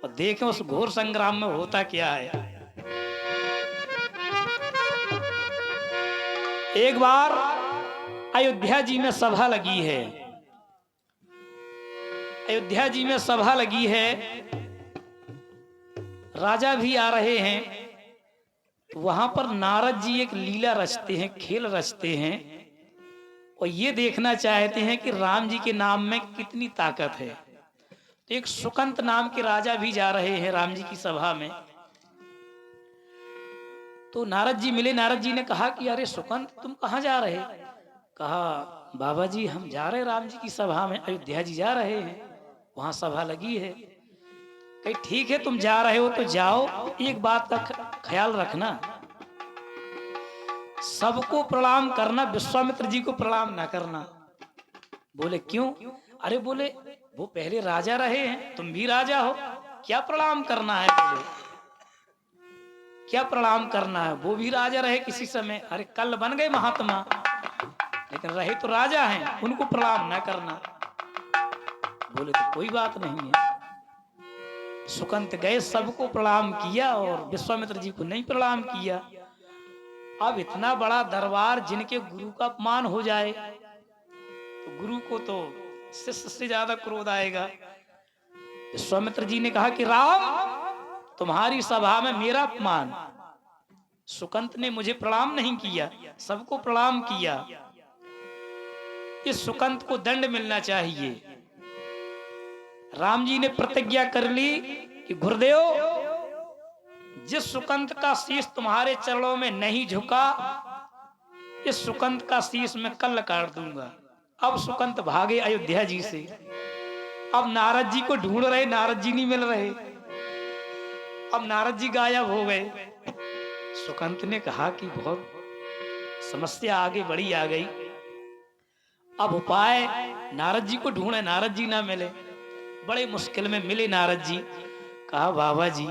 और देखें उस घोर संग्राम में होता क्या है। एक बार अयोध्या जी में सभा लगी है, अयोध्या जी में सभा लगी है, राजा भी आ रहे हैं। वहां पर नारद जी एक लीला रचते हैं, खेल रचते हैं और ये देखना चाहते हैं कि राम जी के नाम में कितनी ताकत है। तो एक सुकंत नाम के राजा भी जा रहे हैं राम जी की सभा में। तो नारद जी मिले, नारद जी ने कहा कि अरे सुकंत तुम कहाँ जा रहे? कहा बाबा जी हम जा रहे राम जी की सभा में, अयोध्या जी जा रहे हैं, वहां सभा लगी है। कही ठीक है तुम जा रहे हो तो जाओ, एक बात का ख्याल रखना, सबको प्रणाम करना, विश्वामित्र जी को प्रणाम ना करना। बोले क्यों? अरे बोले वो पहले राजा रहे हैं, तुम भी राजा हो, क्या प्रणाम करना है? बोले क्या प्रणाम करना है, वो भी राजा रहे किसी समय, अरे कल बन गए महात्मा लेकिन रहे तो राजा हैं, उनको प्रणाम ना करना। बोले तो कोई बात नहीं है। सुकंत गए, सबको प्रणाम किया और विश्वामित्र जी को नहीं प्रणाम किया। अब इतना बड़ा दरबार, जिनके गुरु का अपमान हो जाए तो गुरु को तो शिष्य से ज्यादा क्रोध आएगा। विश्वामित्र जी ने कहा कि राम तुम्हारी सभा में मेरा अपमान, सुकंत ने मुझे प्रणाम नहीं किया, सबको प्रणाम किया, इस सुकंत को दंड मिलना चाहिए। राम जी ने प्रतिज्ञा कर ली कि गुरुदेव जिस सुकंत का शीश तुम्हारे चरणों में नहीं झुका, इस सुकंत का शीश मैं कल काट दूंगा। अब सुकंत भागे अयोध्या जी से। अब नारद जी को ढूंढ रहे, नारद जी नहीं मिल रहे। अब नारद जी गायब हो गए। सुकंत ने कहा कि बहुत समस्या आगे बड़ी आ गई, अब उपाय, नारद जी को ढूंढे, नारद जी ना मिले। बड़े मुश्किल में मिले नारद जी। कहा बाबा जी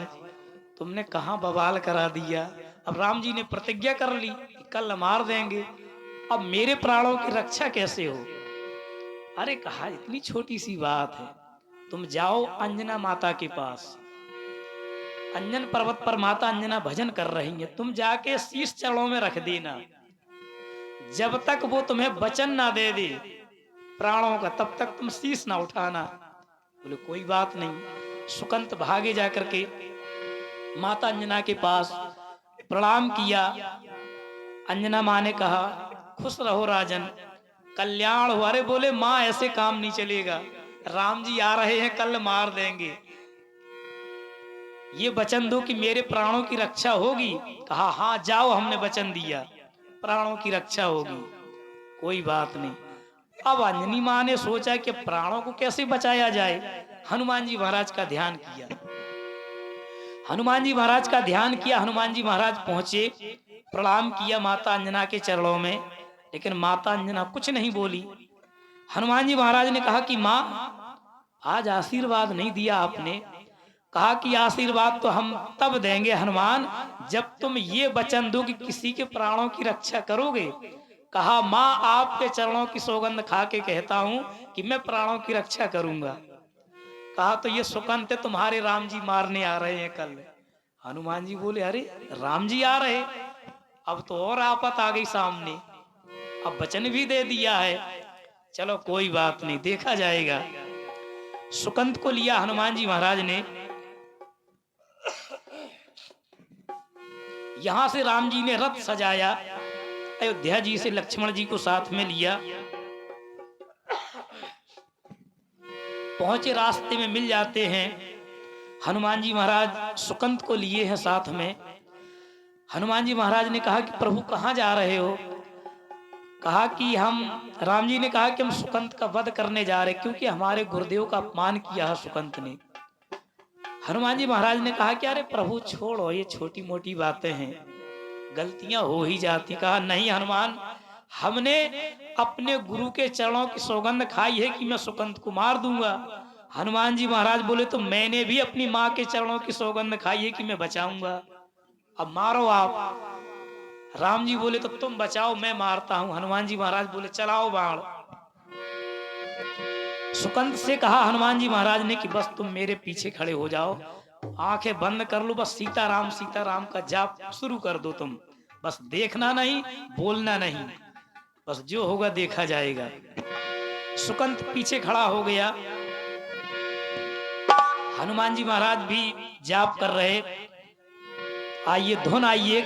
तुमने कहां बवाल करा दिया, अब राम जी ने प्रतिज्ञा कर ली कि कल मार देंगे, अब मेरे प्राणों की रक्षा कैसे हो? अरे कहा इतनी छोटी सी बात है, तुम जाओ अंजना माता के पास, अंजन पर्वत पर माता अंजना भजन कर रही है, तुम जाके शीश चरणों में रख देना, जब तक वो तुम्हें वचन ना दे दे प्राणों का तब तक तुम शीश ना उठाना। बोले कोई बात नहीं। सुकंत भागे जाकर के माता अंजना के पास प्रणाम किया। अंजना माँ ने कहा खुश रहो राजन, कल्याण हो। अरे बोले माँ ऐसे काम नहीं चलेगा, राम जी आ रहे हैं, कल मार देंगे, ये वचन दो कि मेरे प्राणों की रक्षा होगी। कहा हाँ जाओ, हमने वचन दिया, प्राणों की रक्षा होगी। कोई बात नहीं। अब अंजनी माँ ने सोचा कि प्राणों को कैसे बचाया जाए। हनुमान जी महाराज का ध्यान किया, हनुमान जी महाराज का ध्यान किया। हनुमान जी महाराज पहुंचे, प्रणाम किया माता अंजना के चरणों में, लेकिन माता अंजना कुछ नहीं बोली। हनुमान जी महाराज ने कहा कि माँ आज आशीर्वाद नहीं दिया आपने। कहा कि आशीर्वाद तो हम तब देंगे हनुमान जब तुम ये वचन दो कि किसी के प्राणों की रक्षा करोगे। कहा माँ आपके चरणों की सौगंध खा के कहता हूं कि मैं प्राणों की रक्षा करूंगा। कहा तो ये सुकंत है, तुम्हारे राम जी मारने आ रहे हैं कल। हनुमान जी बोले अरे राम जी आ रहे, अब तो और आफत आ गई सामने, अब वचन भी दे दिया है, चलो कोई बात नहीं, देखा जाएगा। सुकंत को लिया हनुमान जी महाराज ने। यहां से राम जी ने रथ सजाया, अयोध्या जी से लक्ष्मण जी को साथ में लिया। पहुंचे, रास्ते में मिल जाते हैं। हनुमान जी महाराज सुकंत को लिए हैं साथ में। हनुमान जी महाराज ने कहा कि प्रभु कहां जा रहे हो? कहा कि हम, राम जी ने कहा कि हम सुकंत का वध करने जा रहे, क्योंकि हमारे गुरुदेव का अपमान किया है सुकंत ने। हनुमान जी महाराज ने कहा कि अरे प्रभु छोड़ो, ये छोटी मोटी बातें हैं, गलतियां हो ही जाती। कहा नहीं हनुमान, हमने अपने गुरु के चरणों की सौगंध खाई है कि मैं सुकंत को मार दूंगा। हनुमान जी महाराज बोले तो मैंने भी अपनी माँ के चरणों की सौगंध खाई है कि मैं बचाऊंगा, अब मारो आप। राम जी बोले तो तुम बचाओ, मैं मारता हूं। हनुमान जी महाराज बोले चलाओ बाण। सुकंत से कहा हनुमान जी महाराज ने कि बस तुम मेरे पीछे खड़े हो जाओ, आंखें बंद कर लो, बस सीताराम का जाप शुरू कर दो तुम। बस देखना नहीं, बोलना नहीं, बस जो होगा देखा जाएगा। सुकंत पीछे खड़ा हो गया, हनुमान जी महाराज भी जाप कर रहे। आइए धुन आइए।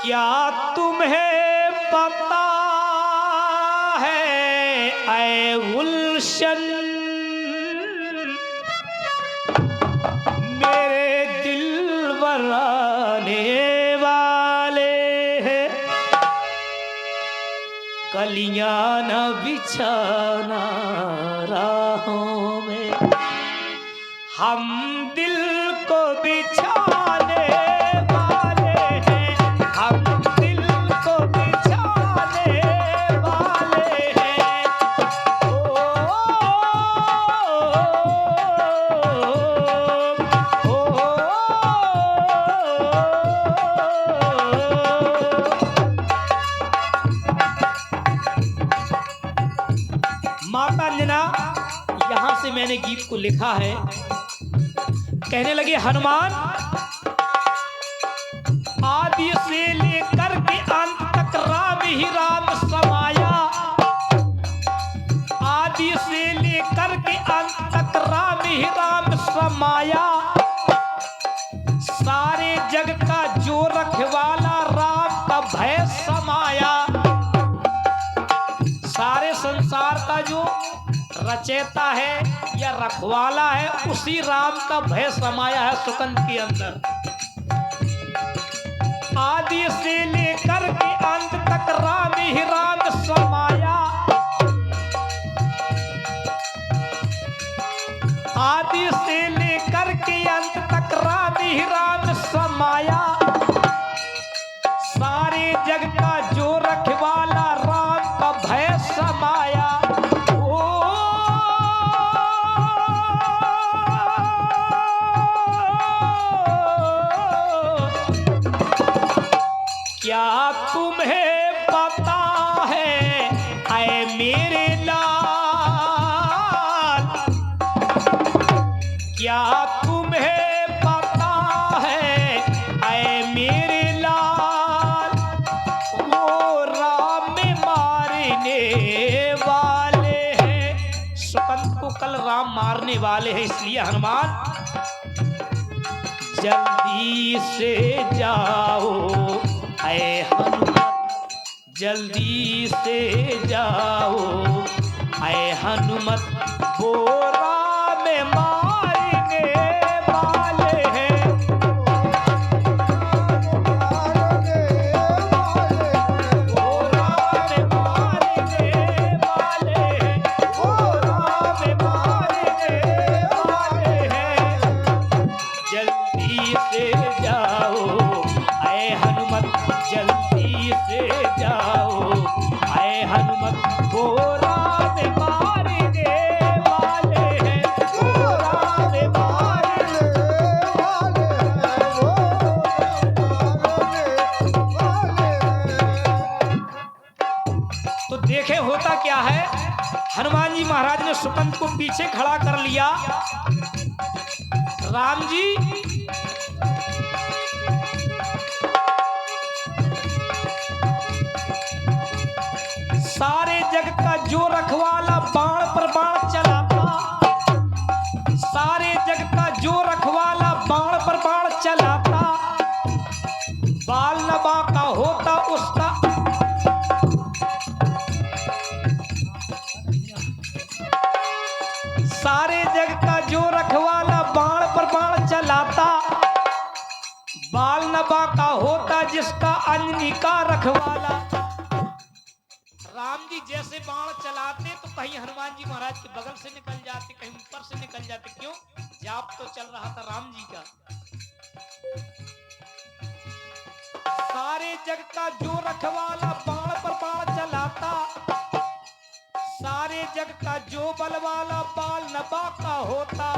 क्या तुम्हें पता है ऐ गुलशन, मेरे दिल बराने वाले हैं, कलियां न बिछाना राहों में, हम दिल को बिछाने वाले हैं, हम दिल को बिछाने वाले हैं। माता अंजना, यहां से मैंने गीत को लिखा है। कहने लगे हनुमान, आदि से लेकर के अंत तक राम ही राम समाया, आदि से लेकर के अंत तक राम ही राम समाया, सारे जग का जो रखवाला राम का भय समाया, सारे संसार का जो रचेता है या रखवाला है उसी राम का भय समाया है सुकंत के अंदर। आदि से लेकर के अंत तक राम ही राम समाया, आदि से लेकर के अंत तक राम ही राम समाया, सारे जग का जो रखवाला राम का भय समाया। क्या तुम्हें पता है ऐ मेरे लाल, क्या तुम्हें पता है ऐ मेरे लाल, वो राम में मारने वाले हैं। सुकंत को कल राम मारने वाले हैं, इसलिए हनुमान जल्दी से जाओ ऐ हनुमत, जल्दी से जाओ ऐ हनुमत, वो राम मारने वाले हैं, वो राम मारने वाले हैं, वो राम मारने वाले हैं, जल्दी से जाओ ऐ हनुमत, जल्दी से जाओ ऐ हनुमत, वो राम मारने वाले हैं, वो राम मारने वाले हैं, वो तो देखे होता क्या है, हनुमान जी महाराज ने सुकंत को पीछे खड़ा कर लिया। राम जी सारे जग का जो रखवाला बाण पर बाण चलाता, सारे जग का जो रखवाला बाण पर बाण चलाता, बाल नबा का होता उसका, सारे जग का जो रखवाला बाण पर बाण चलाता, बाल नबा बाका का होता जिसका अंजनी का रखवाला। राम जी जैसे बाण चलाते तो कहीं हनुमान जी महाराज के बगल से निकल जाते, कहीं ऊपर से निकल जाते। क्यों? जाप तो चल रहा था राम जी का। सारे जग का जो रखवाला बाण पर बाण चलाता, सारे जग का जो बलवाला बाल न बाका होता।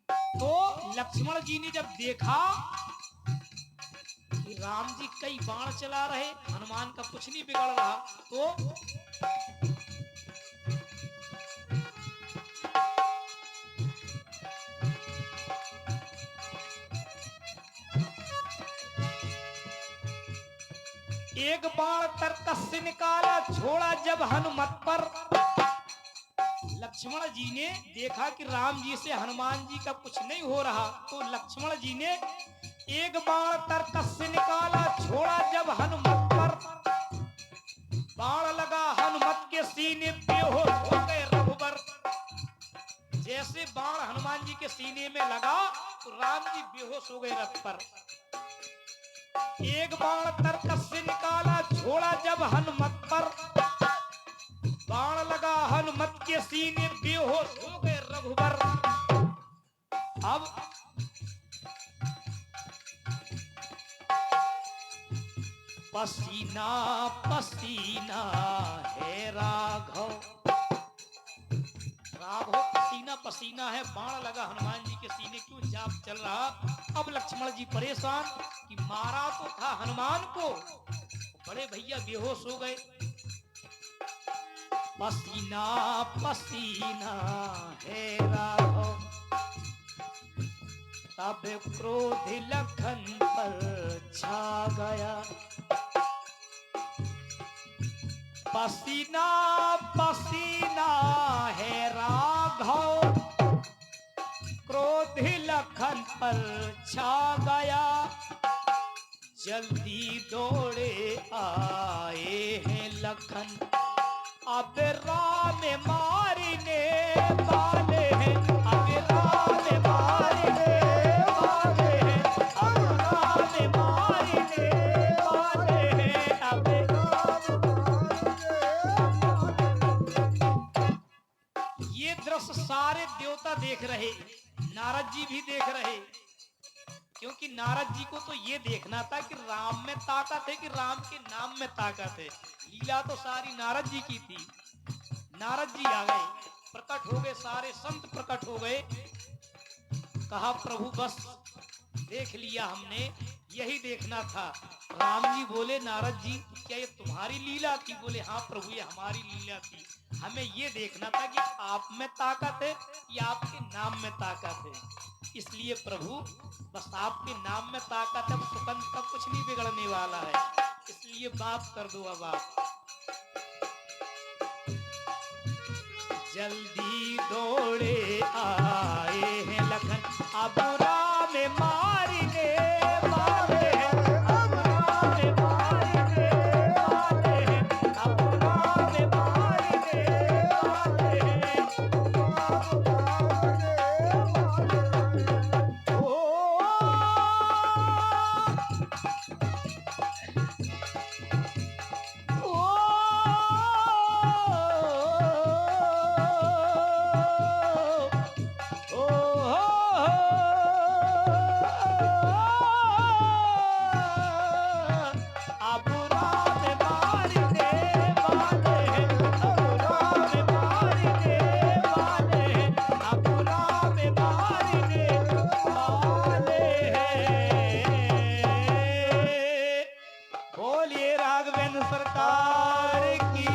तो लक्ष्मण जी ने जब देखा कि राम जी कई बाण चला रहे, हनुमान का कुछ नहीं बिगड़ रहा, तो एक बाण तरकस से निकाला छोड़ा जब हनुमत पर। लक्ष्मण जी ने देखा कि राम जी से हनुमान जी का कुछ नहीं हो रहा, तो लक्ष्मण जी ने एक बाण तरकस से निकाला छोड़ा जब हनुमत पर। बाण लगा हनुमत के सीने पे हो गए रघुबर। जैसे बाण हनुमान जी के सीने में लगा तो राम जी बेहोश हो गए रथ पर। एक बाण तरकस से निकाला छोड़ा जब हनुमत पर। बाण लगा हनुमत के सीने बेहोश हो गए रघुबर। अब पसीना पसीना है राघव, राघव पसीना पसीना है। बाण लगा हनुमान जी के सीने, क्यों? जाप चल रहा। अब लक्ष्मण जी परेशान कि मारा तो था हनुमान को, बड़े भैया बेहोश हो गए। पसीना पसीना है राघव, तब क्रोध लखन पर छा गया। पसीना पसीना है राघव, क्रोध लखन पर छा गया। जल्दी दौड़े आए हैं लखन, अब राम मारने वाले हैं। अब राम मारने वाले हैं, अब राम मारने वाले हैं, अब ये दृश्य सारे देवता देख रहे, नारद जी भी देख रहे। क्योंकि नारद जी को तो ये देखना था कि राम में ताकत है कि राम के नाम में ताकत है। लीला तो सारी नारद जी की थी। नारद जी आ गए, प्रकट हो गए, सारे संत प्रकट हो गए। कहा प्रभु बस देख लिया हमने, यही देखना था। राम जी बोले नारद जी क्या ये तुम्हारी लीला थी? बोले हाँ प्रभु ये हमारी लीला थी। हमें ये देखना था कि आप में ताकत है या आपके नाम में ताकत है। इसलिए प्रभु बस आपके नाम में ताकत है, सुकंद का कुछ नहीं बिगड़ने वाला है, इसलिए बात कर दो अब आप। जल्दी दौड़े आए हैं लखन, अब राम मारने वाले हैं, अब राम मारने वाले हैं, अब राम मारने वाले हैं। बोलिए राघवेंद्र सरकार की।